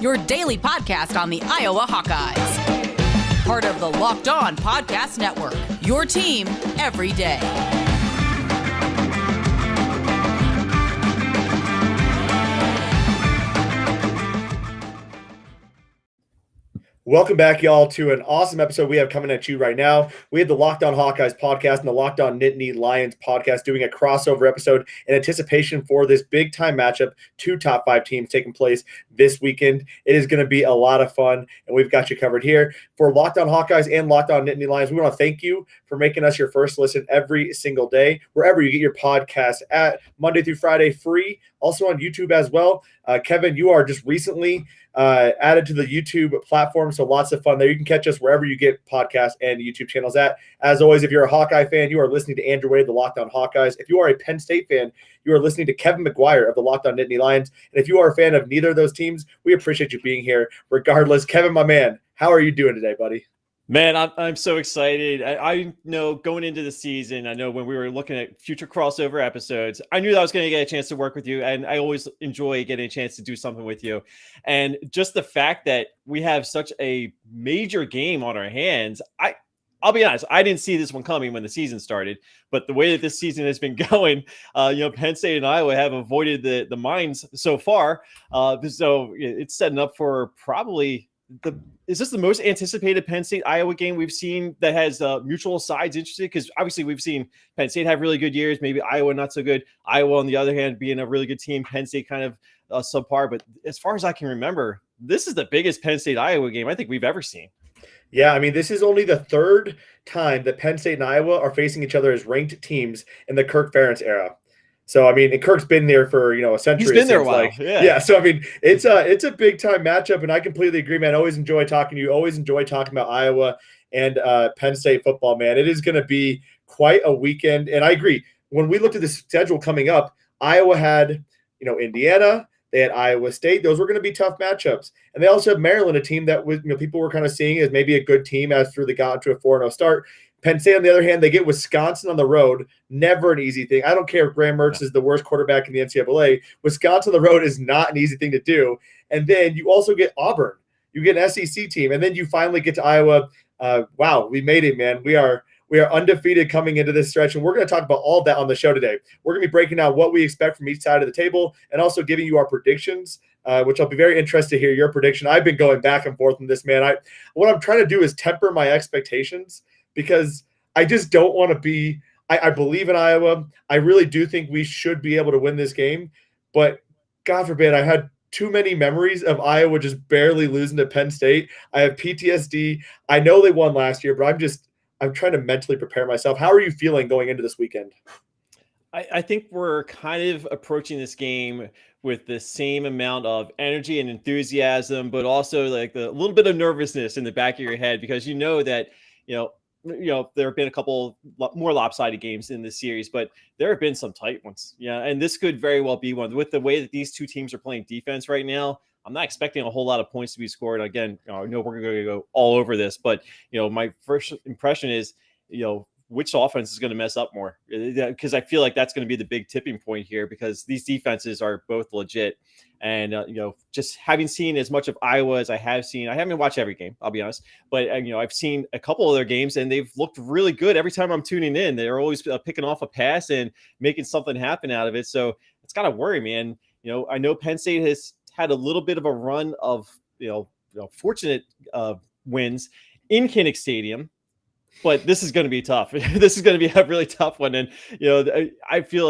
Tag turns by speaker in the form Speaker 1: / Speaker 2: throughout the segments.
Speaker 1: your daily podcast on the Iowa Hawkeyes. Part of the Locked On Podcast Network, your team every day.
Speaker 2: Welcome back, y'all, to an awesome episode we have coming at you right now. We have the Locked On Hawkeyes podcast and the Locked On Nittany Lions podcast doing a crossover episode in anticipation for this big-time matchup, two top five teams taking place this weekend. It is going to be a lot of fun, and we've got you covered here. For Locked On Hawkeyes and Locked On Nittany Lions, we want to thank you for making us your first listen every single day, wherever you get your podcast at, Monday through Friday, free, also on YouTube as well. Kevin, you are just recently added to the YouTube platform, so lots of fun there. You can catch us wherever you get podcasts and YouTube channels at. As always, if you're a Hawkeye fan, you are listening to Andrew Wade, the Locked On Hawkeyes. If you are a Penn State fan, you are listening to Kevin McGuire of the Locked On Nittany Lions. And if you are a fan of neither of those teams, we appreciate you being here regardless. Kevin, my man, how are you doing today, buddy?
Speaker 3: Man, I'm so excited. I know going into the season, I know when we were looking at future crossover episodes, I knew that I was going to get a chance to work with you, and I always enjoy getting a chance to do something with you. And just the fact that we have such a major game on our hands, I'll be honest, I didn't see this one coming when the season started, but the way that this season has been going, Penn State and Iowa have avoided the mines so far. So it's setting up for probably is this the most anticipated Penn State Iowa game we've seen that has mutual sides interested? Because obviously we've seen Penn State have really good years, maybe Iowa not so good. Iowa, on the other hand, being a really good team, Penn State kind of subpar. But as far as I can remember, this is the biggest Penn State Iowa game I think we've ever seen.
Speaker 2: Yeah, I mean, this is only the third time that Penn State and Iowa are facing each other as ranked teams in the Kirk Ferentz era. So, I mean, and Kirk's been there for, a century.
Speaker 3: He's been there a while.
Speaker 2: Yeah. So, I mean, it's a big time matchup, and I completely agree, man. I always enjoy talking to you. Always enjoy talking about Iowa and Penn State football, man. It is going to be quite a weekend. And I agree. When we looked at the schedule coming up, Iowa had, Indiana. They had Iowa State. Those were going to be tough matchups. And they also have Maryland, a team that was, people were kind of seeing as maybe a good team after they got to a 4-0 start. Penn State, on the other hand, they get Wisconsin on the road. Never an easy thing. I don't care if Graham Mertz is the worst quarterback in the NCAA. Wisconsin on the road is not an easy thing to do. And then you also get Auburn. You get an SEC team. And then you finally get to Iowa. Wow, we made it, man. We are undefeated coming into this stretch, and we're going to talk about all of that on the show today. We're going to be breaking down what we expect from each side of the table and also giving you our predictions, which I'll be very interested to hear your prediction. I've been going back and forth on this, man. What I'm trying to do is temper my expectations, because I just don't want to be – I believe in Iowa. I really do think we should be able to win this game. But God forbid, I had too many memories of Iowa just barely losing to Penn State. I have PTSD. I know they won last year, but I'm trying to mentally prepare myself. How are you feeling going into this weekend?
Speaker 3: I think we're kind of approaching this game with the same amount of energy and enthusiasm, but also like the little bit of nervousness in the back of your head, because that there have been a couple more lopsided games in this series, but there have been some tight ones. Yeah. And this could very well be one. With the way that these two teams are playing defense right now, I'm not expecting a whole lot of points to be scored. Again, I know we're going to go all over this, but, my first impression is, which offense is going to mess up more? Because I feel like that's going to be the big tipping point here, because these defenses are both legit. And, just having seen as much of Iowa as I have seen, I haven't watched every game, I'll be honest, but, I've seen a couple of their games and they've looked really good every time I'm tuning in. They're always picking off a pass and making something happen out of it. So it's got to worry me. And, I know Penn State has had a little bit of a run of, fortunate wins in Kinnick Stadium. But this is going to be tough. This is going to be a really tough one. And, I feel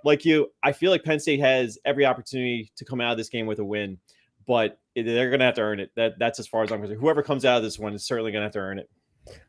Speaker 3: like you, I feel like Penn State has every opportunity to come out of this game with a win, but they're going to have to earn it. That's as far as I'm concerned. Whoever comes out of this one is certainly going to have to earn it.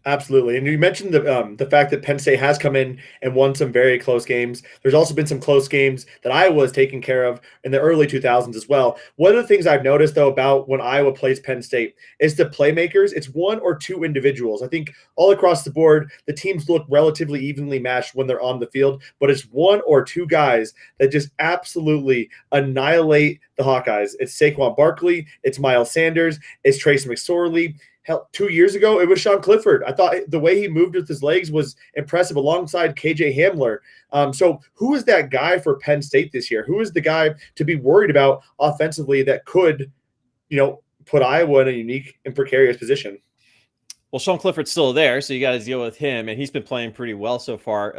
Speaker 2: Absolutely. And you mentioned the fact that Penn State has come in and won some very close games. There's also been some close games that Iowa has taken care of in the early 2000s as well. One of the things I've noticed, though, about when Iowa plays Penn State is the playmakers. It's one or two individuals. I think all across the board, the teams look relatively evenly matched when they're on the field, but it's one or two guys that just absolutely annihilate the Hawkeyes. It's Saquon Barkley. It's Miles Sanders. It's Trace McSorley. Hell, 2 years ago, it was Sean Clifford. I thought the way he moved with his legs was impressive alongside KJ Hamler. So who is that guy for Penn State this year? Who is the guy to be worried about offensively that could, put Iowa in a unique and precarious position.
Speaker 3: Well, Sean Clifford's still there, so you got to deal with him, and he's been playing pretty well so far.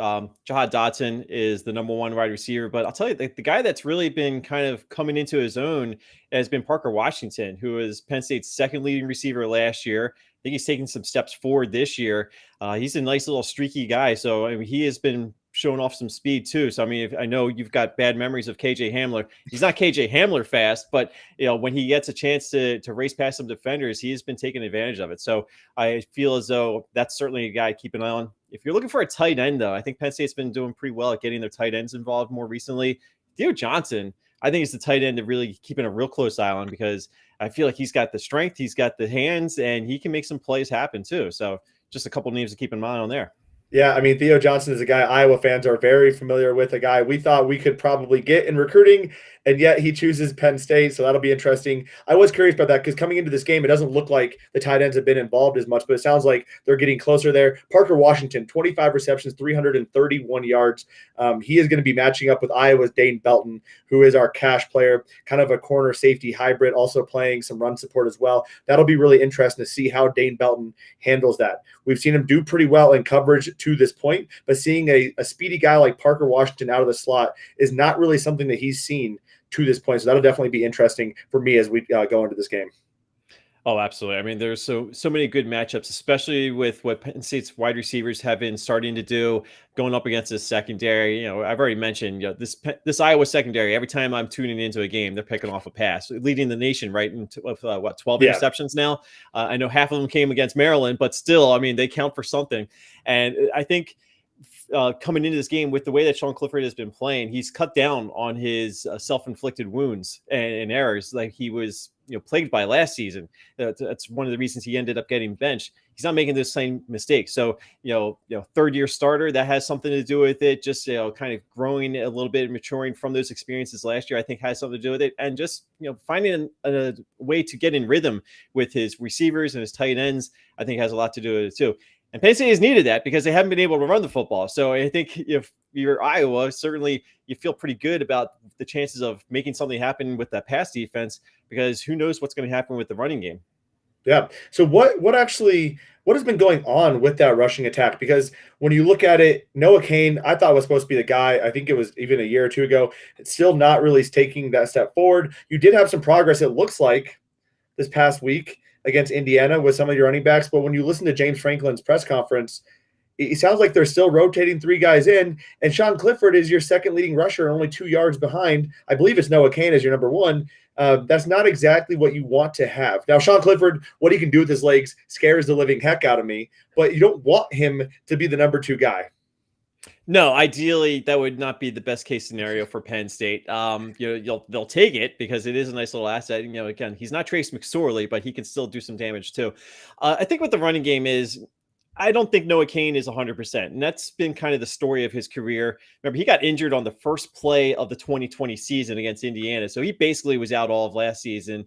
Speaker 3: Jahan Dotson is the number one wide receiver, but I'll tell you, the guy that's really been kind of coming into his own has been Parker Washington, who is Penn State's second leading receiver last year. I think he's taking some steps forward this year. He's a nice little streaky guy, so I mean, he has been showing off some speed too. So I mean, I know you've got bad memories of KJ Hamler. He's not KJ Hamler fast, but when he gets a chance to race past some defenders, he has been taking advantage of it. So I feel as though that's certainly a guy to keep an eye on. If you're looking for a tight end, though, I think Penn State's been doing pretty well at getting their tight ends involved more recently. Theo Johnson, I think, is the tight end to really keeping a real close eye on, because I feel like he's got the strength, he's got the hands, and he can make some plays happen too. So just a couple names to keep in mind on there.
Speaker 2: Yeah, I mean, Theo Johnson is a guy Iowa fans are very familiar with, a guy we thought we could probably get in recruiting, and yet he chooses Penn State, so that'll be interesting. I was curious about that because coming into this game, it doesn't look like the tight ends have been involved as much, but it sounds like they're getting closer there. Parker Washington, 25 receptions, 331 yards. He is going to be matching up with Iowa's Dane Belton, who is our cash player, kind of a corner safety hybrid, also playing some run support as well. That'll be really interesting to see how Dane Belton handles that. We've seen him do pretty well in coverage to this point, but seeing a speedy guy like Parker Washington out of the slot is not really something that he's seen to this point. So that'll definitely be interesting for me as we go into this game.
Speaker 3: Oh, absolutely. I mean, there's so many good matchups, especially with what Penn State's wide receivers have been starting to do going up against this secondary. I've already mentioned, this Iowa secondary, every time I'm tuning into a game, they're picking off a pass, leading the nation, right? Into 12 interceptions now. I know half of them came against Maryland, but still, I mean, they count for something. And I think coming into this game, with the way that Sean Clifford has been playing, he's cut down on his self-inflicted wounds and errors like he was plagued by last season. That's one of the reasons he ended up getting benched. He's not making those same mistakes. So, third year starter, that has something to do with it. Just, kind of growing a little bit, maturing from those experiences last year, I think has something to do with it. And just, finding a way to get in rhythm with his receivers and his tight ends, I think has a lot to do with it too. And Penn State has needed that because they haven't been able to run the football. So I think if you're Iowa, certainly you feel pretty good about the chances of making something happen with that pass defense, because who knows what's going to happen with the running game.
Speaker 2: Yeah. So what has been going on with that rushing attack? Because when you look at it, Noah Cain, I thought was supposed to be the guy. I think it was even a year or two ago. It's still not really taking that step forward. You did have some progress, it looks like, this past week against Indiana with some of your running backs. But when you listen to James Franklin's press conference, it sounds like they're still rotating three guys in, and Sean Clifford is your second leading rusher, only 2 yards behind. I believe it's Noah Cain as your number one. That's not exactly what you want to have. Now, Sean Clifford, what he can do with his legs scares the living heck out of me, but you don't want him to be the number two guy.
Speaker 3: No, ideally that would not be the best case scenario for Penn State. They'll take it because it is a nice little asset. Again, he's not Trace McSorley, but he can still do some damage too. I think what the running game is, I don't think Noah Cain is 100%. And that's been kind of the story of his career. Remember, he got injured on the first play of the 2020 season against Indiana. So he basically was out all of last season.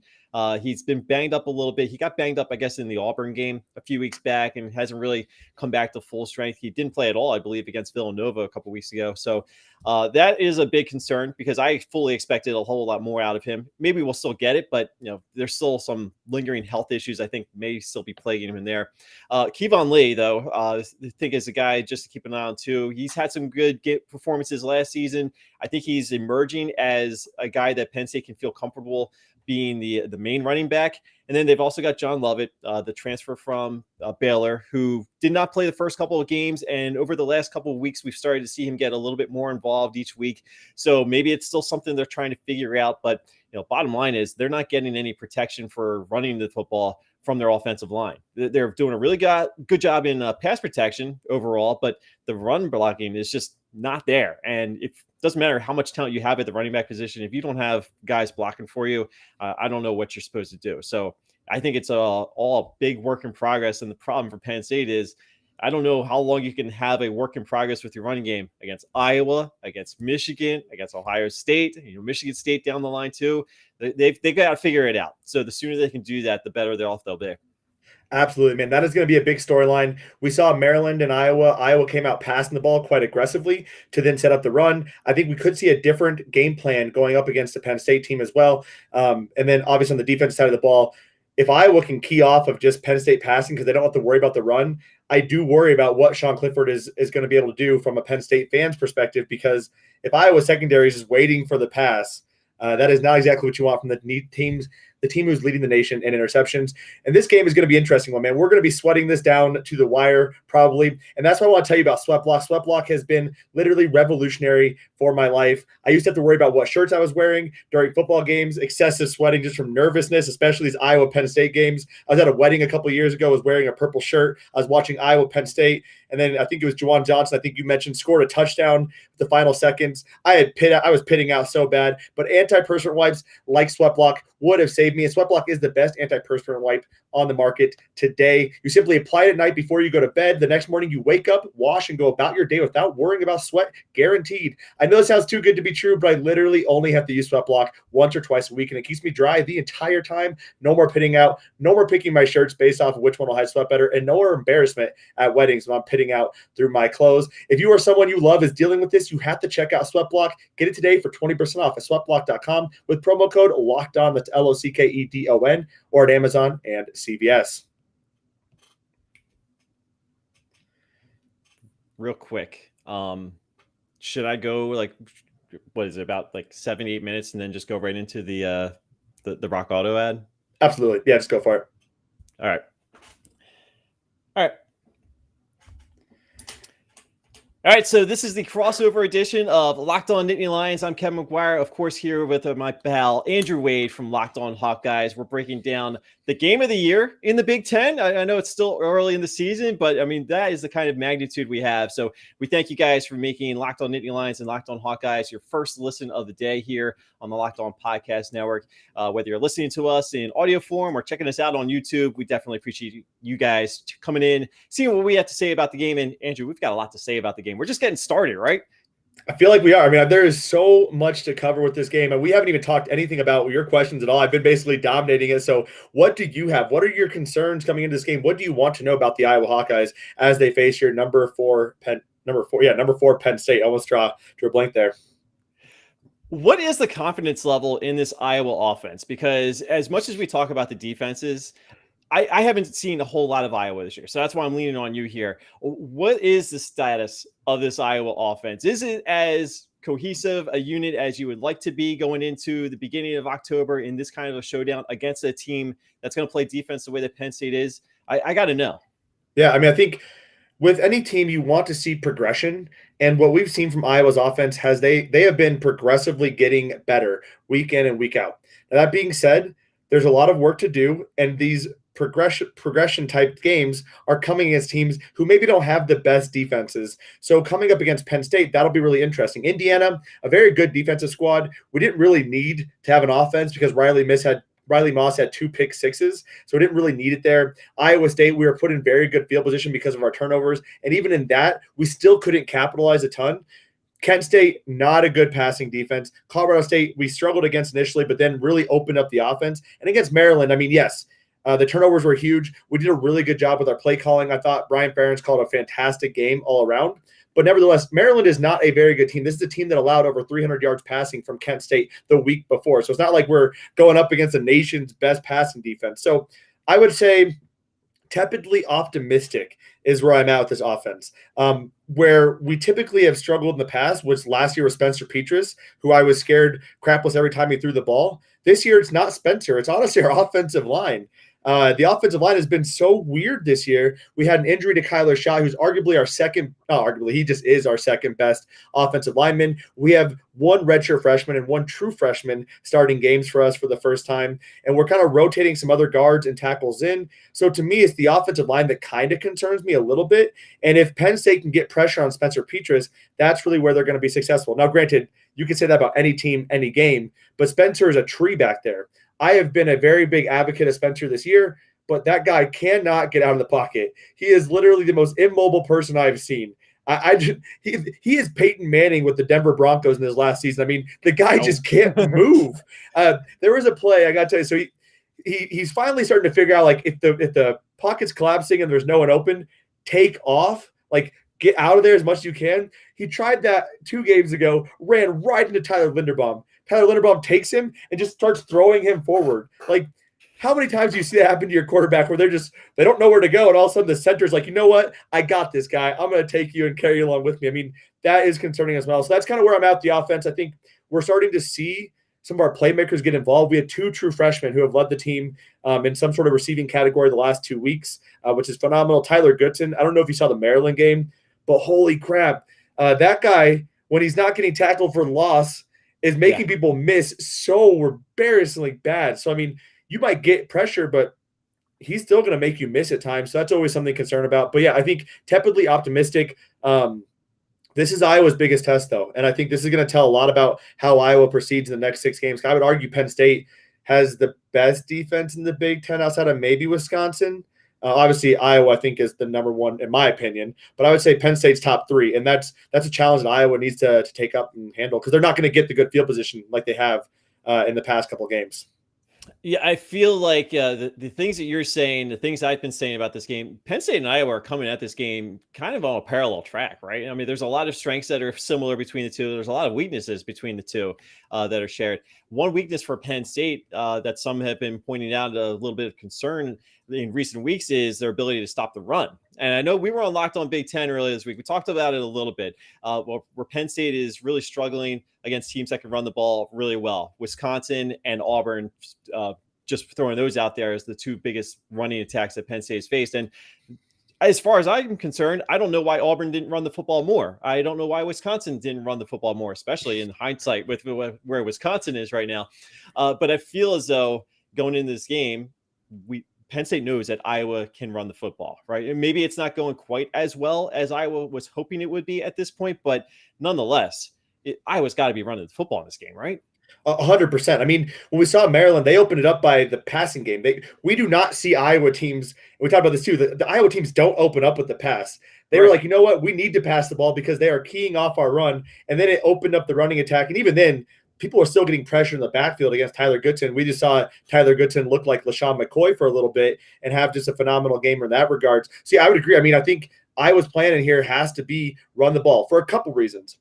Speaker 3: He's been banged up a little bit. He got banged up, I guess, in the Auburn game a few weeks back and hasn't really come back to full strength. He didn't play at all, I believe, against Villanova a couple weeks ago. So that is a big concern because I fully expected a whole lot more out of him. Maybe we'll still get it, but there's still some lingering health issues I think may still be plaguing him in there. Kevon Lee, though, I think is a guy just to keep an eye on too. He's had some good performances last season. I think he's emerging as a guy that Penn State can feel comfortable being the main running back. And then they've also got John Lovett, the transfer from Baylor, who did not play the first couple of games. And over the last couple of weeks, we've started to see him get a little bit more involved each week. So maybe it's still something they're trying to figure out. But bottom line is they're not getting any protection for running the football from their offensive line. They're doing a really good job in pass protection overall, but the run blocking is just not there. And it doesn't matter how much talent you have at the running back position. If you don't have guys blocking for you, I don't know what you're supposed to do. So I think it's all a big work in progress. And the problem for Penn State is I don't know how long you can have a work in progress with your running game against Iowa, against Michigan, against Ohio State, Michigan State down the line too. They've got to figure it out. So the sooner they can do that, the better they'll be.
Speaker 2: Absolutely, man. That is going to be a big storyline. We saw Maryland and Iowa. Iowa came out passing the ball quite aggressively to then set up the run. I think we could see a different game plan going up against the Penn State team as well. And then obviously on the defense side of the ball, if Iowa can key off of just Penn State passing because they don't have to worry about the run, I do worry about what Sean Clifford is going to be able to do from a Penn State fan's perspective, because if Iowa secondary is just waiting for the pass, that is not exactly what you want from the team who's leading the nation in interceptions. And this game is going to be interesting one, man. We're going to be sweating this down to the wire probably. And that's why I want to tell you about Sweat Block. Sweat Block has been literally revolutionary for my life. I used to have to worry about what shirts I was wearing during football games, excessive sweating just from nervousness, especially these Iowa Penn State games. I was at a wedding a couple of years ago. I was wearing a purple shirt. I was watching Iowa Penn State. And then I think it was Juwan Johnson, I think you mentioned, scored a touchdown the final seconds. I was pitting out so bad, but antiperspirant wipes like Sweat Block would have saved me. And Sweat Block is the best antiperspirant wipe on the market today. You simply apply it at night before you go to bed. The next morning you wake up, wash, and go about your day without worrying about sweat, guaranteed. I know it sounds too good to be true, but I literally only have to use Sweat Block once or twice a week, and it keeps me dry the entire time. No more pitting out, no more picking my shirts based off of which one will hide sweat better, and no more embarrassment at weddings when I'm pitting out through my clothes. If you or someone you love is dealing with this, you have to check out Sweat Block. Get it today for 20% off at sweatblock.com with promo code LOCKEDON, that's LOCKEDON, or at Amazon and CVS.
Speaker 3: Real quick, should I go what is it, about 7-8 minutes and then just go right into the Rock Auto ad?
Speaker 2: Absolutely. Yeah, just go for it.
Speaker 3: All right. All right, so this is the crossover edition of Locked On Nittany Lions. I'm Kevin McGuire, of course, here with my pal Andrew Wade from Locked On Hawkeyes. We're breaking down the game of the year in the Big Ten. I know it's still early in the season, but I mean, that is the kind of magnitude we have. So we thank you guys for making Locked On Nittany Lions and Locked On Hawkeyes your first listen of the day here on the Locked On Podcast Network. Whether you're listening to us in audio form or checking us out on YouTube, we definitely appreciate you guys coming in, seeing what we have to say about the game. And Andrew, we've got a lot to say about the game. We're just getting started, right?
Speaker 2: I feel like we are. I mean, there is so much to cover with this game, and we haven't even talked anything about your questions at all. I've been basically dominating it. So what do you have? What are your concerns coming into this game? What do you want to know about the Iowa Hawkeyes as they face your number four Penn State? Almost drew a blank there.
Speaker 3: What is the confidence level in this Iowa offense? Because as much as we talk about the defenses, I haven't seen a whole lot of Iowa this year. So that's why I'm leaning on you here. What is the status of this Iowa offense? Is it as cohesive a unit as you would like to be going into the beginning of October in this kind of a showdown against a team that's going to play defense the way that Penn State is? I got to know.
Speaker 2: Yeah, I mean, I think with any team, you want to see progression. And what we've seen from Iowa's offense has they have been progressively getting better week in and week out. Now, that being said, there's a lot of work to do, and these progression type games are coming against teams who maybe don't have the best defenses. So coming up against Penn State, that'll be really interesting. Indiana, a very good defensive squad. We didn't really need to have an offense because Riley Moss had 2 pick sixes, so we didn't really need it there. Iowa State, we were put in very good field position because of our turnovers, and even in that, we still couldn't capitalize a ton. Kent State, not a good passing defense. Colorado State, we struggled against initially, but then really opened up the offense. And against Maryland, I mean, yes, the turnovers were huge. We did a really good job with our play calling. I thought Brian Ferentz called a fantastic game all around. But nevertheless, Maryland is not a very good team. This is a team that allowed over 300 yards passing from Kent State the week before. So it's not like we're going up against the nation's best passing defense. So I would say tepidly optimistic is where I'm at with this offense. Where we typically have struggled in the past was last year with Spencer Petras, who I was scared crapless every time he threw the ball. This year, it's not Spencer. It's honestly our offensive line. The offensive line has been so weird this year. We had an injury to Kyler Shaw, who's arguably he just is our second best offensive lineman. We have one redshirt freshman and one true freshman starting games for us for the first time. And we're kind of rotating some other guards and tackles in. So to me, it's the offensive line that kind of concerns me a little bit. And if Penn State can get pressure on Spencer Petras, that's really where they're going to be successful. Now, granted, you can say that about any team, any game, but Spencer is a tree back there. I have been a very big advocate of Spencer this year, but that guy cannot get out of the pocket. He is literally the most immobile person I've seen. He is Peyton Manning with the Denver Broncos in his last season. I mean, the guy just can't move. There was a play I got to tell you. So he's finally starting to figure out, like, if the pocket's collapsing and there's no one open, take off, like get out of there as much as you can. He tried that 2 games ago, ran right into Tyler Linderbaum. Tyler Linderbaum takes him and just starts throwing him forward. Like, how many times do you see that happen to your quarterback where they don't know where to go, and all of a sudden the center's like, you know what? I got this guy. I'm going to take you and carry you along with me. I mean, that is concerning as well. So that's kind of where I'm at with the offense. I think we're starting to see some of our playmakers get involved. We had 2 true freshmen who have led the team in some sort of receiving category the last 2 weeks, which is phenomenal. Tyler Goodson, I don't know if you saw the Maryland game, but holy crap. That guy, when he's not getting tackled for loss, is making people miss so embarrassingly bad. So, I mean, you might get pressure, but he's still going to make you miss at times. So that's always something to concern about. But, yeah, I think tepidly optimistic. This is Iowa's biggest test, though, and I think this is going to tell a lot about how Iowa proceeds in the next 6 games. I would argue Penn State has the best defense in the Big Ten outside of maybe Wisconsin. Obviously, Iowa, I think, is the number one, in my opinion. But I would say Penn State's top 3, and that's a challenge that Iowa needs to take up and handle because they're not going to get the good field position like they have in the past couple of games.
Speaker 3: Yeah, I feel like the things that you're saying, the things I've been saying about this game, Penn State and Iowa are coming at this game kind of on a parallel track, right? I mean, there's a lot of strengths that are similar between the two. There's a lot of weaknesses between the two that are shared. One weakness for Penn State that some have been pointing out a little bit of concern in recent weeks is their ability to stop the run. And I know we were on Locked On Big Ten earlier this week. We talked about it a little bit, where Penn State is really struggling against teams that can run the ball really well. Wisconsin and Auburn, just throwing those out there as the 2 biggest running attacks that Penn State has faced. And as far as I'm concerned, I don't know why Auburn didn't run the football more. I don't know why Wisconsin didn't run the football more, especially in hindsight with where Wisconsin is right now. But I feel as though going into this game, Penn State knows that Iowa can run the football, right? And maybe it's not going quite as well as Iowa was hoping it would be at this point, but nonetheless, Iowa's got to be running the football in this game, right?
Speaker 2: 100%. I mean, when we saw Maryland, they opened it up by the passing game. We do not see Iowa teams, and we talked about this too, the Iowa teams don't open up with the pass. They were like, you know what? We need to pass the ball because they are keying off our run. And then it opened up the running attack. And even then, people are still getting pressure in the backfield against Tyler Goodson. We just saw Tyler Goodson look like LaShawn McCoy for a little bit and have just a phenomenal game in that regards. So, yeah, I would agree. I mean, I think Iowa's plan in here has to be run the ball for a couple reasons.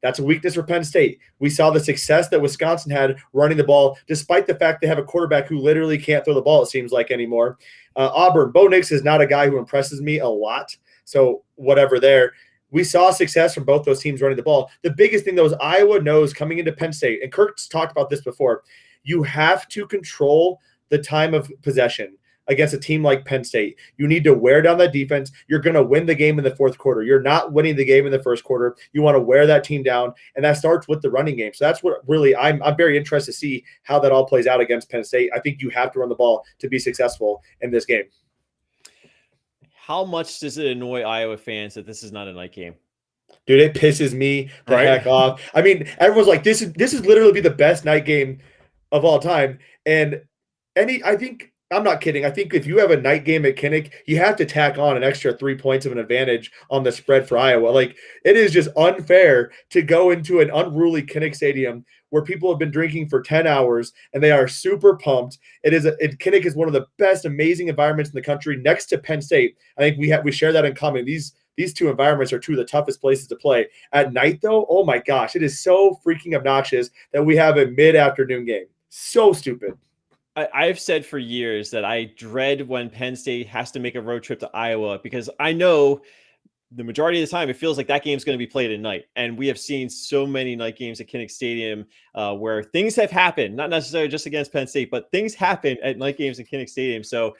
Speaker 2: That's a weakness for Penn State. We saw the success that Wisconsin had running the ball, despite the fact they have a quarterback who literally can't throw the ball, it seems like, anymore. Auburn, Bo Nix is not a guy who impresses me a lot. So whatever there. We saw success from both those teams running the ball. The biggest thing, though, is Iowa knows coming into Penn State, and Kirk's talked about this before, you have to control the time of possession against a team like Penn State. You need to wear down that defense. You're going to win the game in the 4th quarter. You're not winning the game in the 1st quarter. You want to wear that team down, and that starts with the running game. So that's what really I'm very interested to see how that all plays out against Penn State. I think you have to run the ball to be successful in this game.
Speaker 3: How much does it annoy Iowa fans that this is not a night game?
Speaker 2: Dude, it pisses me the heck off. I mean, everyone's like, this is literally be the best night game of all time. And I think I'm not kidding. I think if you have a night game at Kinnick, you have to tack on an extra 3 points of an advantage on the spread for Iowa. Like, it is just unfair to go into an unruly Kinnick Stadium where people have been drinking for 10 hours and they are super pumped. Kinnick is one of the best, amazing environments in the country next to Penn State. I think we share that in common. These 2 environments are 2 of the toughest places to play. At night, though, oh my gosh, it is so freaking obnoxious that we have a mid-afternoon game. So stupid.
Speaker 3: I've said for years that I dread when Penn State has to make a road trip to Iowa because I know the majority of the time it feels like that game's going to be played at night. And we have seen so many night games at Kinnick Stadium where things have happened, not necessarily just against Penn State, but things happen at night games at Kinnick Stadium. So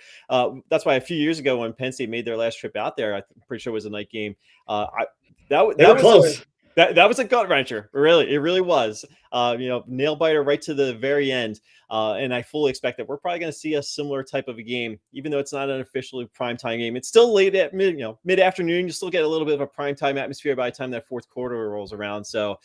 Speaker 3: that's why a few years ago when Penn State made their last trip out there, I'm pretty sure it was a night game. That was close. That was a gut wrencher. It really was. Nail biter right to the very end. And I fully expect that we're probably going to see a similar type of a game, even though it's not an officially primetime game. It's still late at mid-afternoon. You still get a little bit of a primetime atmosphere by the time that 4th quarter rolls around. So,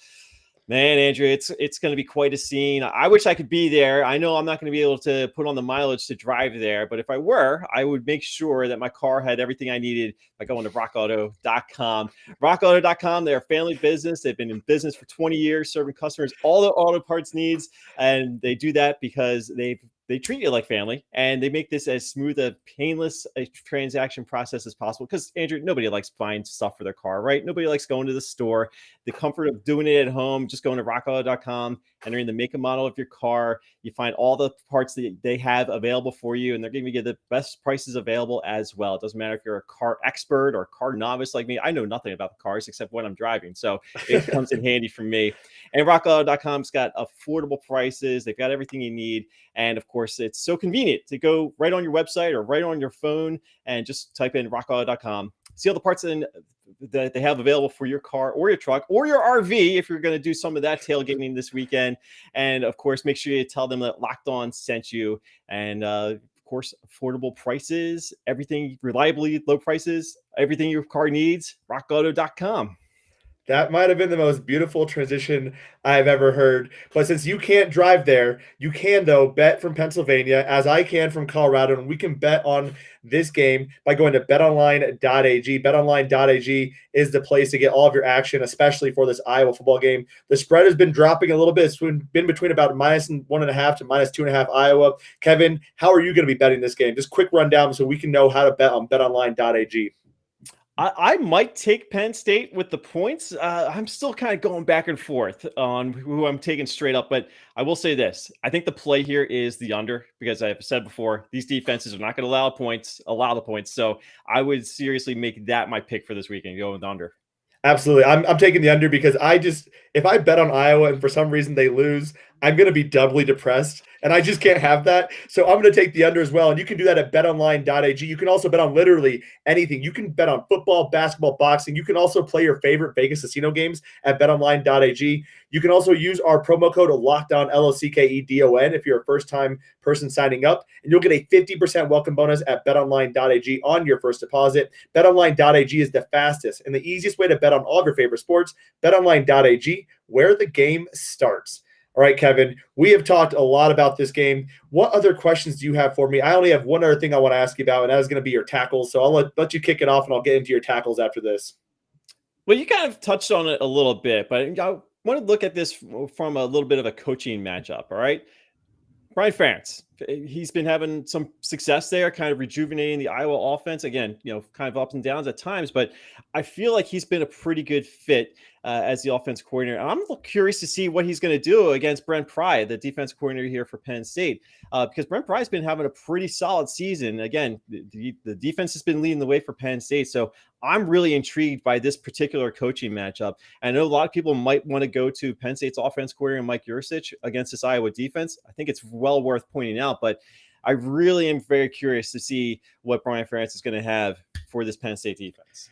Speaker 3: man, Andrew, it's going to be quite a scene. I wish I could be there. I know I'm not going to be able to put on the mileage to drive there, but if I were, I would make sure that my car had everything I needed by going to rockauto.com. Rockauto.com, they're a family business. They've been in business for 20 years, serving customers all their auto parts needs, and they do that because they've they treat you like family, and they make this as smooth a painless a transaction process as possible. Because Andrew, nobody likes buying stuff for their car, right? Nobody likes going to the store. The comfort of doing it at home, just going to rockauto.com, entering the make and model of your car. You find all the parts that they have available for you, and they're giving you the best prices available as well. It doesn't matter if you're a car expert or a car novice like me. I know nothing about the cars except when I'm driving, so it comes in handy for me. And rockauto.com's got affordable prices. They've got everything you need. And of course, it's so convenient to go right on your website or right on your phone and just type in rockauto.com. See all the parts that they have available for your car or your truck or your RV if you're going to do some of that tailgating this weekend. And of course, make sure you tell them that Locked On sent you. And of course, affordable prices, everything reliably low prices, everything your car needs, rockauto.com.
Speaker 2: That might have been the most beautiful transition I've ever heard. But since you can't drive there, you can, though, bet from Pennsylvania, as I can from Colorado. And we can bet on this game by going to betonline.ag. Betonline.ag is the place to get all of your action, especially for this Iowa football game. The spread has been dropping a little bit. It's been between about -1.5 to -2.5 Iowa. Kevin, how are you going to be betting this game? Just quick rundown so we can know how to bet on betonline.ag.
Speaker 3: I might take Penn State with the points. I'm still kind of going back and forth on who I'm taking straight up, but I will say this. I think the play here is the under, because I've said before, these defenses are not going to allow the points. So I would seriously make that my pick for this weekend, go with the under.
Speaker 2: Absolutely. I'm taking the under because if I bet on Iowa and for some reason they lose, I'm going to be doubly depressed, and I just can't have that. So I'm going to take the under as well. And you can do that at betonline.ag. You can also bet on literally anything. You can bet on football, basketball, boxing. You can also play your favorite Vegas casino games at betonline.ag. You can also use our promo code LOCKEDON, LOCKEDON, if you're a first-time person signing up, and you'll get a 50% welcome bonus at betonline.ag on your first deposit. Betonline.ag is the fastest and the easiest way to bet on all of your favorite sports. Betonline.ag, where the game starts. All right, Kevin, we have talked a lot about this game. What other questions do you have for me? I only have one other thing I want to ask you about, and that is going to be your tackles. So I'll let you kick it off, and I'll get into your tackles after this.
Speaker 3: Well, you kind of touched on it a little bit, but I want to look at this from a little bit of a coaching matchup, all right? Brian Ferentz, he's been having some success there, kind of rejuvenating the Iowa offense. Again, kind of ups and downs at times, but I feel like he's been a pretty good fit as the offense coordinator. And I'm curious to see what he's going to do against Brent Pry, the defense coordinator here for Penn State, because Brent Pry's been having a pretty solid season. Again, the defense has been leading the way for Penn State. So I'm really intrigued by this particular coaching matchup. I know a lot of people might want to go to Penn State's offense coordinator, Mike Yurcich, against this Iowa defense. I think it's well worth pointing out, but I really am very curious to see what Brian Ferentz is going to have for this Penn State defense.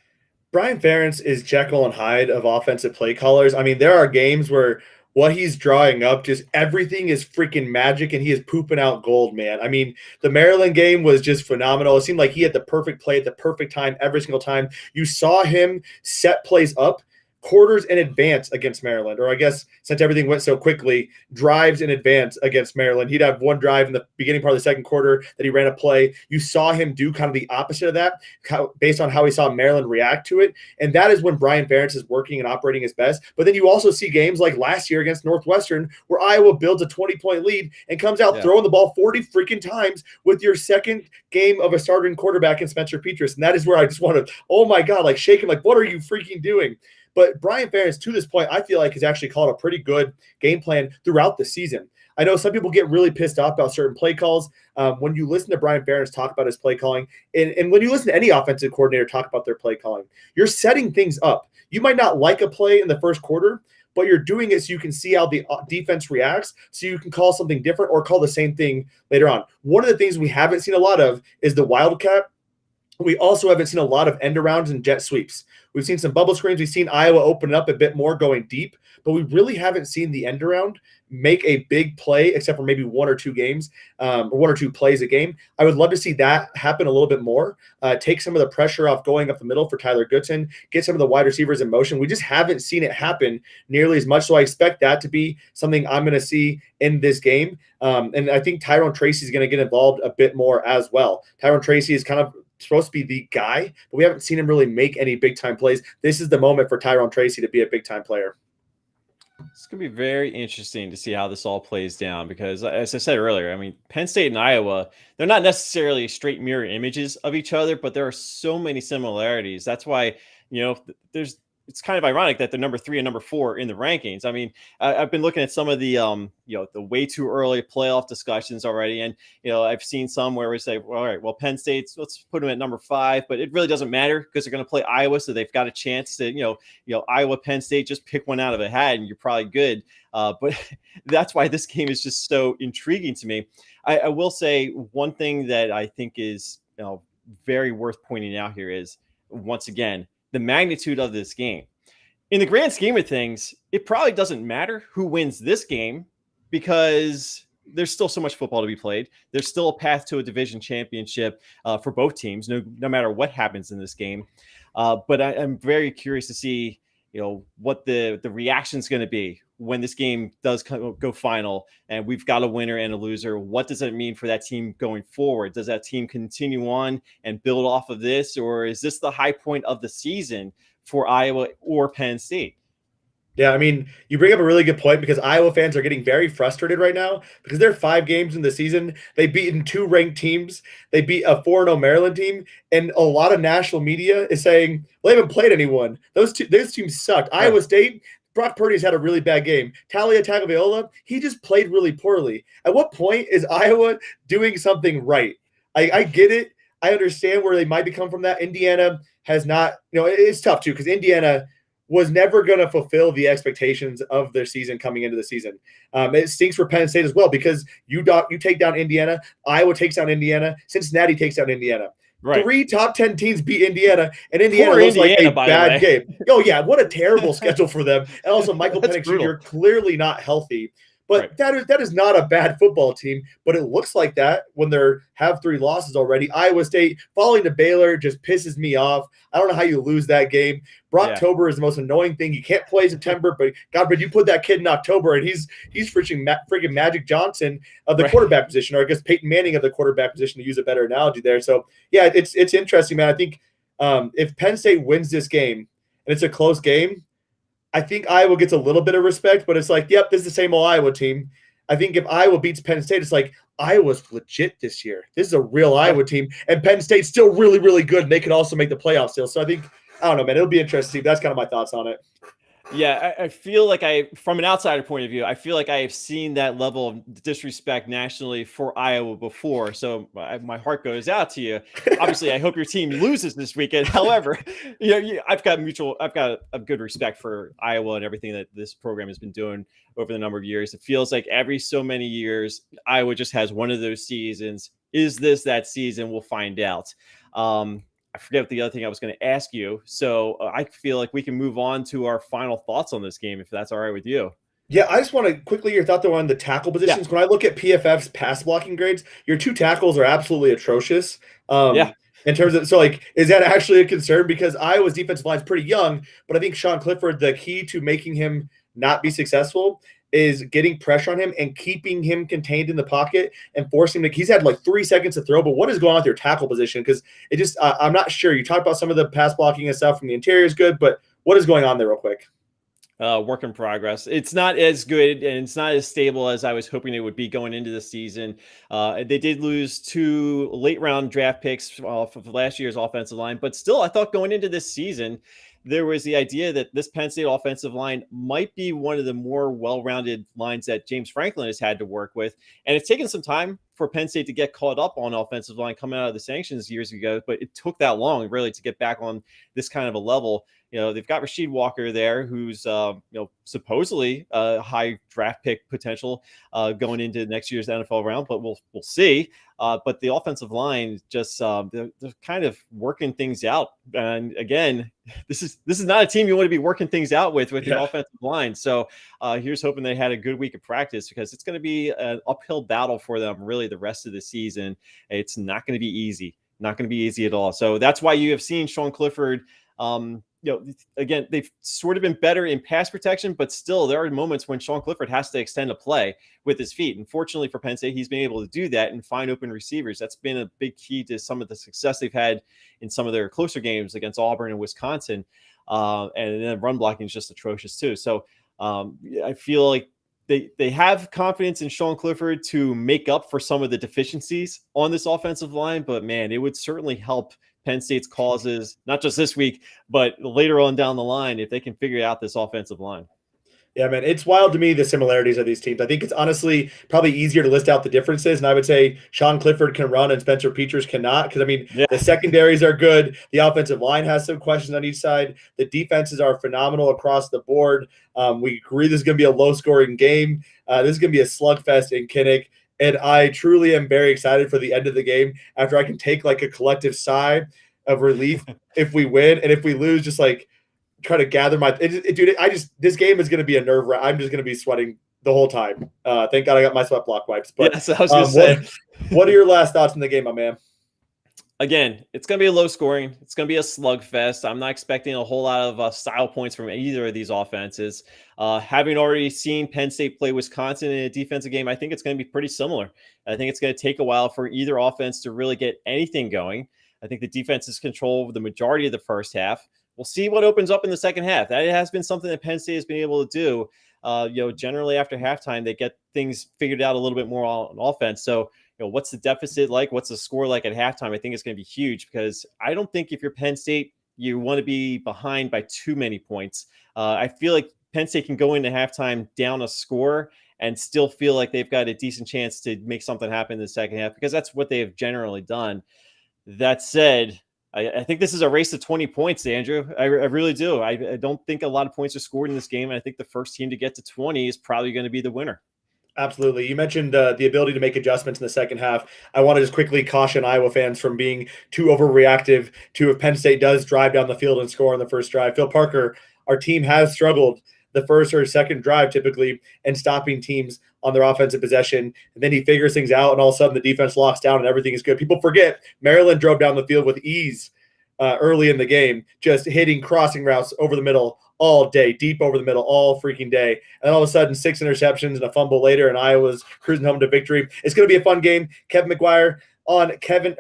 Speaker 2: Brian Ferentz is Jekyll and Hyde of offensive play callers. I mean, there are games where what he's drawing up, just everything is freaking magic, and he is pooping out gold, man. I mean, the Maryland game was just phenomenal. It seemed like he had the perfect play at the perfect time every single time. You saw him set plays up quarters in advance against Maryland, or I guess since everything went so quickly, drives in advance against Maryland. He'd have one drive in the beginning part of the second quarter that he ran a play. You saw him do kind of the opposite of that based on how he saw Maryland react to it. And that is when Brian Ferentz is working and operating his best. But then you also see games like last year against Northwestern where Iowa builds a 20-point lead and comes out throwing the ball 40 freaking times with your second game of a starting quarterback in Spencer Petras. And that is where I just want to, oh my God, like shake him, like, what are you freaking doing? But Brian Ferentz, to this point, I feel like has actually called a pretty good game plan throughout the season. I know some people get really pissed off about certain play calls. When you listen to Brian Ferentz talk about his play calling, and when you listen to any offensive coordinator talk about their play calling, you're setting things up. You might not like a play in the first quarter, but you're doing it so you can see how the defense reacts, so you can call something different or call the same thing later on. One of the things we haven't seen a lot of is the wildcat. We also haven't seen a lot of end arounds and jet sweeps. We've seen some bubble screens. We've seen Iowa open up a bit more going deep, but we really haven't seen the end around make a big play except for maybe one or two games or one or two plays a game. I would love to see that happen a little bit more, take some of the pressure off going up the middle for Tyler Goodson, get some of the wide receivers in motion. We just haven't seen it happen nearly as much. So I expect that to be something I'm going to see in this game. And I think Tyrone Tracy is going to get involved a bit more as well. Tyrone Tracy is kind of supposed to be the guy, but we haven't seen him really make any big-time plays. This is the moment for Tyrone Tracy to be a big-time player.
Speaker 3: It's going to be very interesting to see how this all plays down because, as I said earlier, I mean, Penn State and Iowa, they're not necessarily straight mirror images of each other, but there are so many similarities. That's why, there's it's kind of ironic that they're number 3 and number 4 in the rankings. I mean, I've been looking at some of the, the way too early playoff discussions already. And, I've seen some where we say, well, all right, well, Penn State's, let's put them at number 5, but it really doesn't matter because they're going to play Iowa. So they've got a chance to, Iowa, Penn State, just pick one out of a hat and you're probably good. But that's why this game is just so intriguing to me. I will say one thing that I think is, very worth pointing out here is, once again, the magnitude of this game. In the grand scheme of things, it probably doesn't matter who wins this game because there's still so much football to be played. There's still a path to a division championship for both teams, no matter what happens in this game. But I'm very curious to see, what the reaction is going to be when this game does go final and we've got a winner and a loser. What does it mean for that team going forward? Does that team continue on and build off of this, or is this the high point of the season for Iowa or Penn State?
Speaker 2: Yeah, I mean, you bring up a really good point because Iowa fans are getting very frustrated right now because they're 5 games in the season. They've beaten 2 ranked teams. They beat a 4-0 Maryland team, and a lot of national media is saying, well, they haven't played anyone. Those teams sucked. Right. Iowa State, Brock Purdy's had a really bad game. Talia Tagovailoa, he just played really poorly. At what point is Iowa doing something right? I get it. I understand where they might be coming from that. Indiana has not, it's tough too because Indiana was never going to fulfill the expectations of their season coming into the season. It stinks for Penn State as well because you take down Indiana, Iowa takes down Indiana, Cincinnati takes down Indiana. Right. 3 top 10 teams beat Indiana, and Indiana looks like a bad game. Oh, yeah, what a terrible schedule for them. And also Michael Penix Jr. clearly not healthy. But right. that is not a bad football team, but it looks like that when they have 3 losses already. Iowa State falling to Baylor just pisses me off. I don't know how you lose that game. Brocktober is the most annoying thing. You can't play September, but God, but you put that kid in October, and he's freaking Magic Johnson of the quarterback position, or I guess Peyton Manning of the quarterback position, to use a better analogy there. So, yeah, it's interesting, man. I think if Penn State wins this game, and it's a close game, I think Iowa gets a little bit of respect, but it's like, yep, this is the same old Iowa team. I think if Iowa beats Penn State, it's like Iowa's legit this year. This is a real Iowa team, and Penn State's still really, really good, and they can also make the playoffs still. So I think, I don't know, man, it'll be interesting. That's kind of my thoughts on it.
Speaker 3: Yeah, I feel like from an outsider point of view, I feel like I have seen that level of disrespect nationally for Iowa before. So my heart goes out to you. Obviously, I hope your team loses this weekend. However, I've got a good respect for Iowa and everything that this program has been doing over the number of years. It feels like every so many years, Iowa just has one of those seasons. Is this that season? We'll find out. I forget what the other thing I was going to ask you. So I feel like we can move on to our final thoughts on this game, if that's all right with you.
Speaker 2: Yeah, I just want to quickly your thought though on the tackle positions. Yeah. When I look at PFF's pass blocking grades, your 2 tackles are absolutely atrocious. In terms of, so like, is that actually a concern? Because Iowa's defensive line is pretty young, but I think Sean Clifford, the key to making him not be successful is getting pressure on him and keeping him contained in the pocket and forcing him to, he's had like 3 seconds to throw, but what is going on with your tackle position? Because it just, I'm not sure. You talked about some of the pass blocking and stuff from the interior is good, but what is going on there real quick?
Speaker 3: Work in progress. It's not as good and it's not as stable as I was hoping it would be going into the season. They did lose 2 late round draft picks off of last year's offensive line, but still I thought going into this season, there was the idea that this Penn State offensive line might be one of the more well-rounded lines that James Franklin has had to work with. And it's taken some time for Penn State to get caught up on offensive line coming out of the sanctions years ago, but it took that long really to get back on this kind of a level. They've got Rasheed Walker there, who's, supposedly a high draft pick potential going into next year's NFL round, but we'll see. But the offensive line just they're kind of working things out. And again, this is not a team you want to be working things out with the offensive line. So here's hoping they had a good week of practice because it's going to be an uphill battle for them really the rest of the season. It's not going to be easy. Not going to be easy at all. So that's why you have seen Sean Clifford. Again, they've sort of been better in pass protection, but still there are moments when Sean Clifford has to extend a play with his feet. And fortunately for Penn State, he's been able to do that and find open receivers. That's been a big key to some of the success they've had in some of their closer games against Auburn and Wisconsin. And then run blocking is just atrocious too. So I feel like they have confidence in Sean Clifford to make up for some of the deficiencies on this offensive line, but man, it would certainly help Penn State's causes, not just this week, but later on down the line, if they can figure out this offensive line.
Speaker 2: Yeah, man, it's wild to me, the similarities of these teams. I think it's honestly probably easier to list out the differences. And I would say Sean Clifford can run and Spencer Petras cannot. Because, I mean, the secondaries are good. The offensive line has some questions on each side. The defenses are phenomenal across the board. We agree this is going to be a low-scoring game. This is going to be a slugfest in Kinnick. And I truly am very excited for the end of the game after I can take like a collective sigh of relief if we win. And if we lose, just like – try to gather my dude. This game is going to be a nerve wrap. I'm just going to be sweating the whole time. Thank God I got my sweat block wipes. But
Speaker 3: yes, I was going to say,
Speaker 2: what are your last thoughts in the game, my man?
Speaker 3: Again, it's going to be a low scoring. It's going to be a slugfest. I'm not expecting a whole lot of style points from either of these offenses. Having already seen Penn State play Wisconsin in a defensive game, I think it's going to be pretty similar. I think it's going to take a while for either offense to really get anything going. I think the defense is control of the majority of the first half. We'll see what opens up in the second half. That has been something that Penn State has been able to do. Generally after halftime, they get things figured out a little bit more on offense. So, what's the deficit like? What's the score like at halftime? I think it's going to be huge because I don't think if you're Penn State, you want to be behind by too many points. I feel like Penn State can go into halftime down a score and still feel like they've got a decent chance to make something happen in the second half because that's what they have generally done. That said, I think this is a race to 20 points, Andrew. I really do. I don't think a lot of points are scored in this game. And I think the first team to get to 20 is probably going to be the winner.
Speaker 2: Absolutely. You mentioned the ability to make adjustments in the second half. I want to just quickly caution Iowa fans from being too overreactive to if Penn State does drive down the field and score on the first drive. Phil Parker, our team has struggled the first or second drive typically and stopping teams on their offensive possession. And then he figures things out and all of a sudden the defense locks down and everything is good. People forget Maryland drove down the field with ease early in the game, just hitting crossing routes over the middle all day, deep over the middle all freaking day. And then all of a sudden 6 interceptions and a fumble later and Iowa's cruising home to victory. It's going to be a fun game. Kevin McGuire at Kevin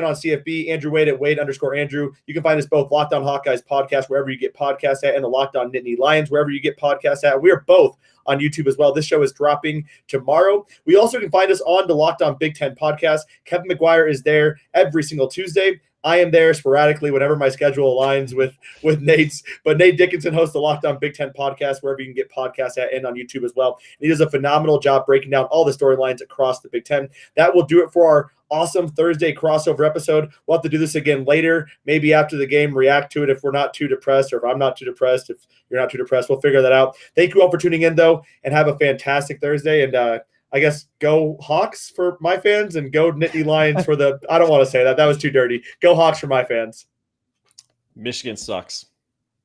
Speaker 2: on CFB, Andrew Wade at Wade_Andrew. You can find us both Locked On Hawkeyes podcast wherever you get podcasts at, and the Locked On Nittany Lions wherever you get podcasts at. We are both on YouTube as well. This show is dropping tomorrow. We also can find us on the Locked On Big Ten podcast. Kevin McGuire is there every single Tuesday. I am there sporadically whenever my schedule aligns with Nate's. But Nate Dickinson hosts the Locked On Big Ten podcast wherever you can get podcasts at and on YouTube as well. And he does a phenomenal job breaking down all the storylines across the Big Ten. That will do it for our awesome Thursday crossover episode. We'll have to do this again later, maybe after the game, react to it if we're not too depressed or if I'm not too depressed. If you're not too depressed, we'll figure that out. Thank you all for tuning in, though, and have a fantastic Thursday. And I guess go Hawks for my fans and go Nittany Lions for the – I don't want to say that. That was too dirty. Go Hawks for my fans.
Speaker 3: Michigan sucks.